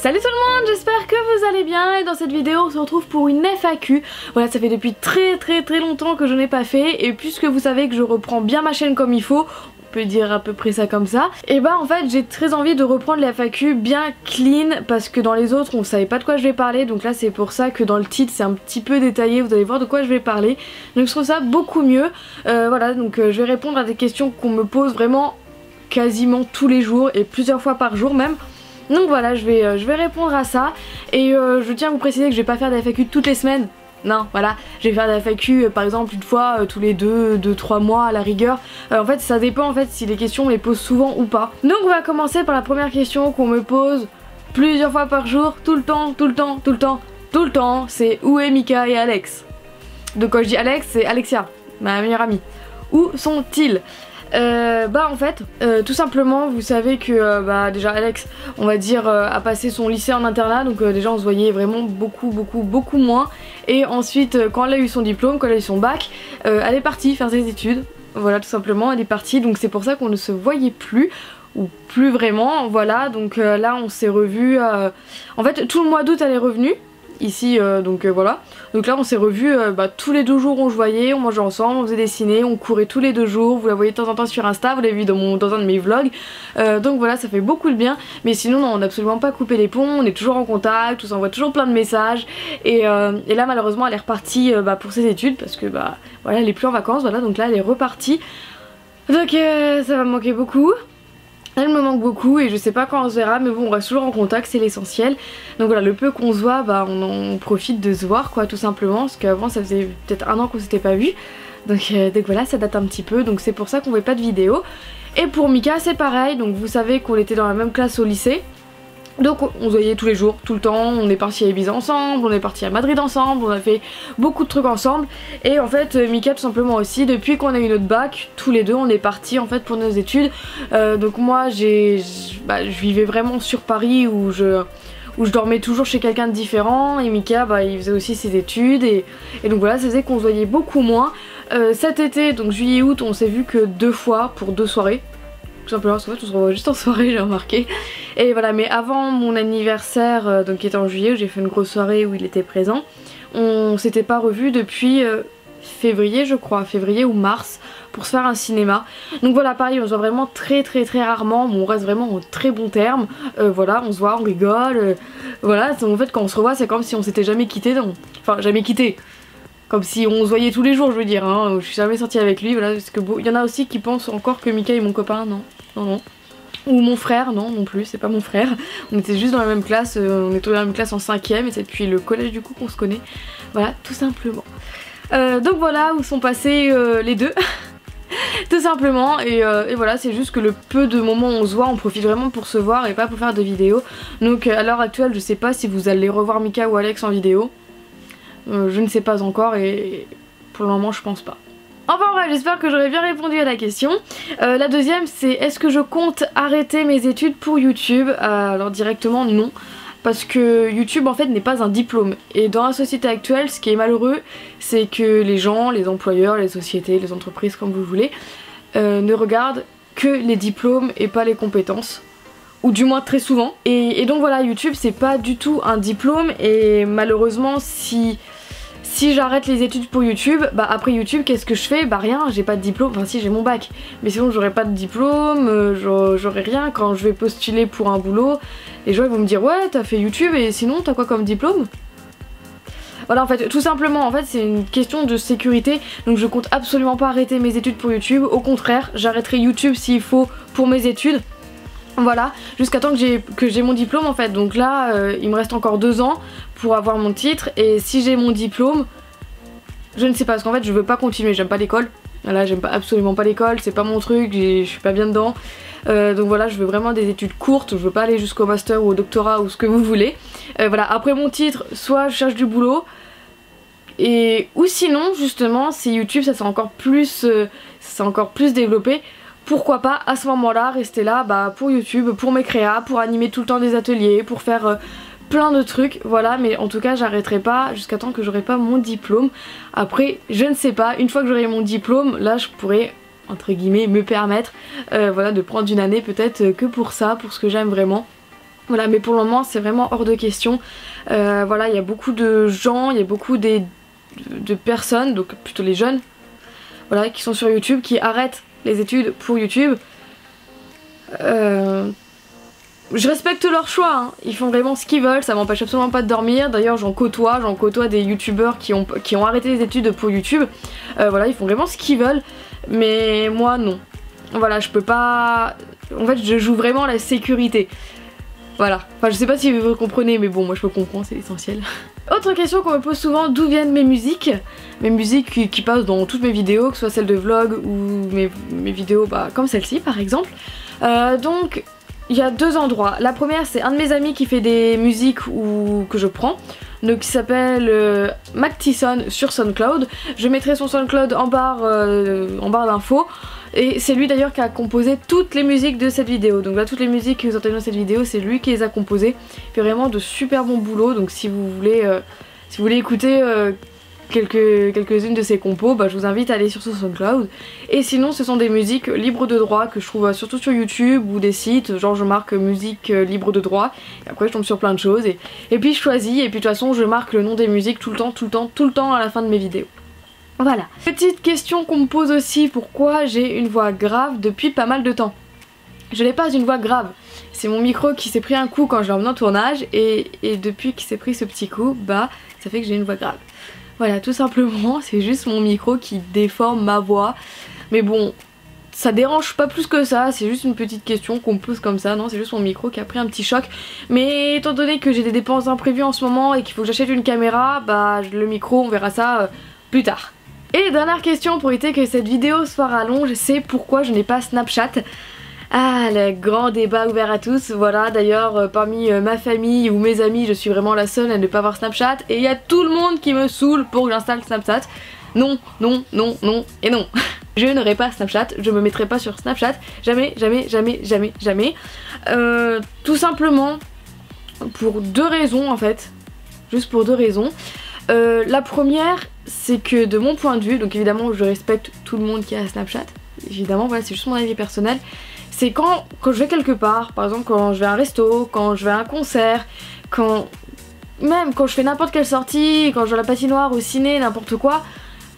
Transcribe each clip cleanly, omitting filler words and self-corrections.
Salut tout le monde, j'espère que vous allez bien et dans cette vidéo on se retrouve pour une FAQ. Voilà, ça fait depuis très longtemps que je n'ai pas fait et puisque vous savez que je reprends bien ma chaîne comme il faut, on peut dire à peu près ça comme ça, et bah en fait j'ai très envie de reprendre les FAQ bien clean parce que dans les autres on savait pas de quoi je vais parler, donc là c'est pour ça que dans le titre c'est un petit peu détaillé, vous allez voir de quoi je vais parler, donc je trouve ça beaucoup mieux. Voilà, donc je vais répondre à des questions qu'on me pose vraiment quasiment tous les jours et plusieurs fois par jour même. Donc voilà, je vais répondre à ça et je tiens à vous préciser que je vais pas faire des FAQ toutes les semaines. Non, voilà, je vais faire des FAQ par exemple une fois tous les 2-3 mois à la rigueur. En fait ça dépend en fait si les questions on les pose souvent ou pas. Donc on va commencer par la première question qu'on me pose plusieurs fois par jour, tout le temps, c'est où est Mika et Alex? Donc quand je dis Alex, c'est Alexia, ma meilleure amie. Où sont-ils? Bah en fait tout simplement vous savez que bah déjà Alex on va dire a passé son lycée en internat, donc déjà on se voyait vraiment beaucoup moins, et ensuite quand elle a eu son diplôme, quand elle a eu son bac, elle est partie faire ses études, voilà tout simplement, elle est partie, donc c'est pour ça qu'on ne se voyait plus ou plus vraiment, voilà. Donc là on s'est revus en fait tout le mois d'août elle est revenue ici, donc voilà, donc là on s'est revus tous les 2 jours on se voyait, on mangeait ensemble, on faisait des ciné, on courait tous les 2 jours, vous la voyez de temps en temps sur Insta, vous l'avez vu dans un de mes vlogs, donc voilà, ça fait beaucoup de bien. Mais sinon non, on n'a absolument pas coupé les ponts, on est toujours en contact, on s'envoie toujours plein de messages, et là malheureusement elle est repartie pour ses études parce que voilà, elle est plus en vacances, voilà, donc là elle est repartie, donc ça va me manquer beaucoup. Elle me manque beaucoup et je sais pas quand on se verra, mais bon on reste toujours en contact, c'est l'essentiel. Donc voilà, le peu qu'on se voit, on profite de se voir quoi, tout simplement, parce qu'avant ça faisait peut-être 1 an qu'on s'était pas vu. Donc voilà, ça date un petit peu, donc c'est pour ça qu'on fait pas de vidéo. Et pour Mika c'est pareil, donc vous savez qu'on était dans la même classe au lycée. Donc on se voyait tous les jours, tout le temps, on est parti à Ibiza ensemble, on est parti à Madrid ensemble, on a fait beaucoup de trucs ensemble. Et en fait Mika tout simplement aussi, depuis qu'on a eu notre bac, tous les deux on est partis en fait pour nos études. Donc moi je vivais vraiment sur Paris où je dormais toujours chez quelqu'un de différent, et Mika il faisait aussi ses études, et donc voilà, ça faisait qu'on se voyait beaucoup moins. Cet été, donc juillet août, on s'est vu que 2 fois pour 2 soirées. Tout simplement parce qu'en fait on se revoit juste en soirée, j'ai remarqué. Et voilà, mais avant mon anniversaire, donc qui était en juillet, où j'ai fait une grosse soirée où il était présent, on s'était pas revus depuis février je crois, février ou mars, pour se faire un cinéma. Donc voilà, pareil, on se voit vraiment très rarement, mais on reste vraiment en très bons termes. Voilà, on se voit, on rigole, voilà, en fait quand on se revoit c'est comme si on s'était jamais quitté, enfin jamais quitté. Comme si on se voyait tous les jours, je veux dire, hein. Je suis jamais sortie avec lui, voilà, parce que il y en a aussi qui pensent encore que Mika est mon copain, non. Ou mon frère, non plus, c'est pas mon frère. On était juste dans la même classe, on était dans la même classe en 5ème, et c'est depuis le collège du coup qu'on se connaît. Voilà, tout simplement. Donc voilà où sont passés les deux. Tout simplement, et voilà, c'est juste que le peu de moments où on se voit, on profite vraiment pour se voir et pas pour faire de vidéos. Donc à l'heure actuelle, je sais pas si vous allez revoir Mika ou Alex en vidéo. Je ne sais pas encore, et pour le moment je pense pas. Enfin bref, j'espère que j'aurai bien répondu à la question. La deuxième c'est est-ce que je compte arrêter mes études pour YouTube? Alors directement non, parce que YouTube en fait n'est pas un diplôme, et dans la société actuelle ce qui est malheureux c'est que les gens, les employeurs, les sociétés, les entreprises comme vous voulez, ne regardent que les diplômes et pas les compétences. Ou du moins très souvent. Et donc voilà, YouTube c'est pas du tout un diplôme, et malheureusement si j'arrête les études pour YouTube, après YouTube qu'est-ce que je fais? Rien, j'ai pas de diplôme, enfin si j'ai mon bac, mais sinon j'aurais pas de diplôme, j'aurais rien. Quand je vais postuler pour un boulot, les gens ils vont me dire ouais t'as fait YouTube et sinon t'as quoi comme diplôme? Voilà, en fait tout simplement, en fait c'est une question de sécurité, donc je compte absolument pas arrêter mes études pour YouTube, au contraire j'arrêterai YouTube s'il faut pour mes études. Voilà, jusqu'à temps que j'ai mon diplôme en fait. Donc là il me reste encore 2 ans pour avoir mon titre, et si j'ai mon diplôme, je ne sais pas, parce qu'en fait je veux pas continuer, j'aime pas l'école. Voilà, j'aime absolument pas l'école, c'est pas mon truc, je suis pas bien dedans. Donc voilà, je veux vraiment des études courtes, je veux pas aller jusqu'au master ou au doctorat ou ce que vous voulez. Voilà, après mon titre, soit je cherche du boulot, ou sinon justement si YouTube ça s'est encore plus développé, pourquoi pas à ce moment-là rester là pour YouTube, pour mes créas, pour animer tout le temps des ateliers, pour faire plein de trucs, voilà. Mais en tout cas j'arrêterai pas jusqu'à temps que j'aurai pas mon diplôme. Après je ne sais pas, une fois que j'aurai mon diplôme, là je pourrais entre guillemets me permettre voilà, de prendre une année peut-être que pour ça, pour ce que j'aime vraiment. Voilà, mais pour le moment c'est vraiment hors de question. Voilà, il y a beaucoup de gens, il y a beaucoup de personnes, donc plutôt les jeunes, voilà, qui sont sur YouTube, qui arrêtent les études pour YouTube. Je respecte leur choix, hein. Ils font vraiment ce qu'ils veulent, ça m'empêche absolument pas de dormir. D'ailleurs j'en côtoie des youtubeurs qui ont arrêté les études pour YouTube. Voilà, ils font vraiment ce qu'ils veulent, mais moi non. Voilà, je peux pas... En fait je joue vraiment la sécurité. Voilà, enfin je sais pas si vous comprenez, mais bon moi je peux comprendre, c'est l'essentiel. Autre question qu'on me pose souvent, d'où viennent mes musiques? Mes musiques qui passent dans toutes mes vidéos, que ce soit celles de vlog ou mes vidéos comme celle-ci par exemple. Donc il y a deux endroits. La première c'est un de mes amis qui fait des musiques que je prends, donc qui s'appelle Mac Tyson sur SoundCloud. Je mettrai son SoundCloud en barre d'infos. Et c'est lui d'ailleurs qui a composé toutes les musiques de cette vidéo. Donc là toutes les musiques que vous entendez dans cette vidéo c'est lui qui les a composées. Il fait vraiment de super bon boulot. Donc si vous voulez écouter quelques-unes de ses compos, je vous invite à aller sur son SoundCloud. Et sinon ce sont des musiques libres de droit que je trouve surtout sur YouTube ou des sites, genre je marque musique libre de droit. Et après je tombe sur plein de choses et puis je choisis, et puis de toute façon je marque le nom des musiques tout le temps à la fin de mes vidéos. Voilà. Petite question qu'on me pose aussi, pourquoi j'ai une voix grave depuis pas mal de temps? Je n'ai pas une voix grave, c'est mon micro qui s'est pris un coup quand je l'ai emmené en tournage et depuis qu'il s'est pris ce petit coup, ça fait que j'ai une voix grave. Voilà, tout simplement, c'est juste mon micro qui déforme ma voix. Mais bon, ça dérange pas plus que ça, c'est juste une petite question qu'on me pose comme ça, non c'est juste mon micro qui a pris un petit choc. Mais étant donné que j'ai des dépenses imprévues en ce moment et qu'il faut que j'achète une caméra, le micro on verra ça plus tard. Et dernière question pour éviter que cette vidéo soit rallonge, c'est pourquoi je n'ai pas Snapchat. Ah, le grand débat ouvert à tous. Voilà, d'ailleurs parmi ma famille ou mes amis je suis vraiment la seule à ne pas avoir Snapchat. Et il y a tout le monde qui me saoule pour que j'installe Snapchat. Non, non, non, non et non. Je n'aurai pas Snapchat, je me mettrai pas sur Snapchat. Jamais, jamais, jamais, jamais, jamais. Tout simplement pour deux raisons en fait. Juste pour deux raisons. La première, c'est que de mon point de vue, donc évidemment je respecte tout le monde qui a Snapchat, évidemment, voilà, c'est juste mon avis personnel, c'est quand je vais quelque part, par exemple quand je vais à un resto, quand je vais à un concert, même quand je fais n'importe quelle sortie, quand je vais à la patinoire, au ciné, n'importe quoi,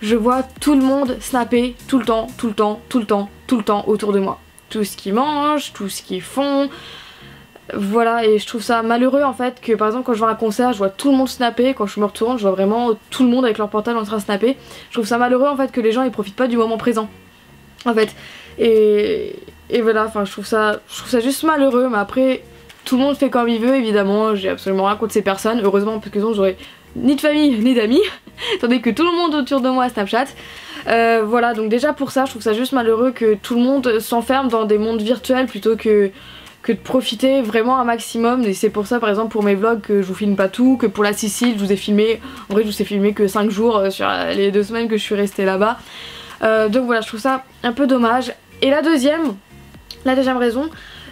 je vois tout le monde snapper tout le temps, tout le temps, tout le temps, tout le temps autour de moi. Tout ce qu'ils mangent, tout ce qu'ils font. Voilà, et je trouve ça malheureux en fait que par exemple quand je vais à un concert je vois tout le monde snapper, quand je me retourne je vois vraiment tout le monde avec leur portable en train de snapper. Je trouve ça malheureux en fait que les gens ils profitent pas du moment présent en fait. Et voilà, enfin je trouve ça juste malheureux, mais après tout le monde fait comme il veut évidemment, j'ai absolument rien contre ces personnes, heureusement parce que sinon j'aurais ni de famille ni d'amis, tandis que tout le monde autour de moi a Snapchat. Voilà, donc déjà pour ça je trouve ça juste malheureux que tout le monde s'enferme dans des mondes virtuels plutôt que de profiter vraiment un maximum. Et c'est pour ça par exemple pour mes vlogs que je vous filme pas tout, que pour la Sicile je vous ai filmé, en vrai je vous ai filmé que 5 jours sur les 2 semaines que je suis restée là-bas. Donc voilà, je trouve ça un peu dommage. Et la deuxième raison,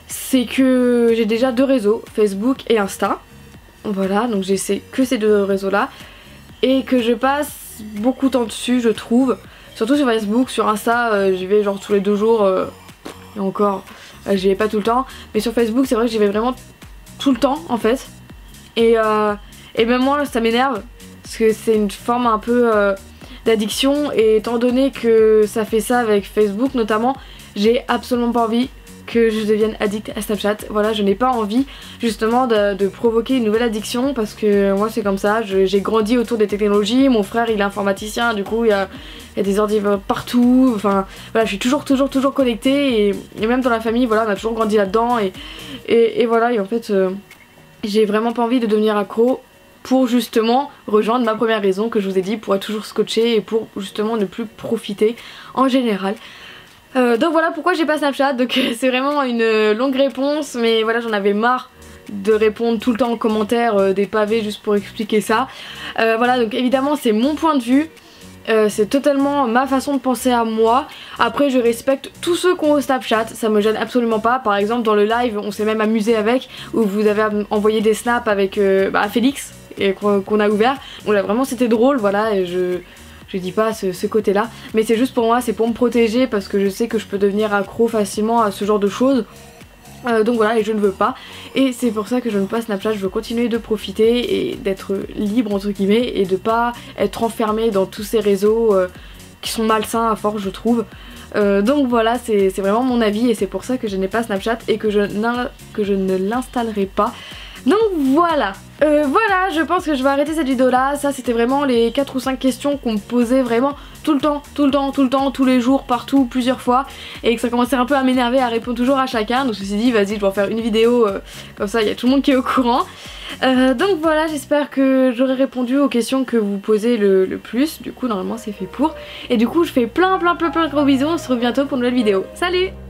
c'est que j'ai déjà deux réseaux, Facebook et Insta. Voilà, donc j'ai que ces deux réseaux là et que je passe beaucoup de temps dessus je trouve. Surtout sur Facebook, sur Insta j'y vais genre tous les 2 jours et encore j'y vais pas tout le temps, mais sur Facebook c'est vrai que j'y vais vraiment tout le temps en fait. Et même moi ça m'énerve parce que c'est une forme un peu d'addiction, et étant donné que ça fait ça avec Facebook notamment, j'ai absolument pas envie que je devienne addict à Snapchat. Voilà, je n'ai pas envie justement de provoquer une nouvelle addiction, parce que moi c'est comme ça, j'ai grandi autour des technologies, mon frère il est informaticien, du coup il y a des ordinateurs partout, enfin voilà, je suis toujours connectée, et même dans la famille, voilà, on a toujours grandi là-dedans, et voilà, et en fait j'ai vraiment pas envie de devenir accro pour justement rejoindre ma première raison que je vous ai dit, pour être toujours scotché et pour justement ne plus profiter en général. Donc voilà pourquoi j'ai pas Snapchat, donc c'est vraiment une longue réponse, mais voilà, j'en avais marre de répondre tout le temps en commentaire des pavés juste pour expliquer ça. Voilà, donc évidemment c'est mon point de vue, c'est totalement ma façon de penser à moi. Après je respecte tous ceux qui ont Snapchat, ça me gêne absolument pas. Par exemple dans le live on s'est même amusé avec, où vous avez envoyé des snaps avec Félix et qu'on a ouvert, donc là vraiment c'était drôle, voilà, et je dis pas ce côté là, mais c'est juste pour moi, c'est pour me protéger, parce que je sais que je peux devenir accro facilement à ce genre de choses. Donc voilà, et je ne veux pas, et c'est pour ça que je ne veux pas Snapchat. Je veux continuer de profiter et d'être libre entre guillemets et de pas être enfermée dans tous ces réseaux qui sont malsains à force, je trouve. Donc voilà, c'est vraiment mon avis et c'est pour ça que je n'ai pas Snapchat et que je ne l'installerai pas. Donc voilà. Voilà, je pense que je vais arrêter cette vidéo là. Ça c'était vraiment les 4 ou 5 questions qu'on me posait vraiment tout le temps, tous les jours, partout, plusieurs fois, et que ça commençait un peu à m'énerver à répondre toujours à chacun. Donc je me suis dit vas-y, je vais en faire une vidéo comme ça il y a tout le monde qui est au courant. Donc voilà, j'espère que j'aurai répondu aux questions que vous posez le plus. Du coup normalement c'est fait pour. Et du coup je fais plein de gros bisous. On se retrouve bientôt pour une nouvelle vidéo. Salut!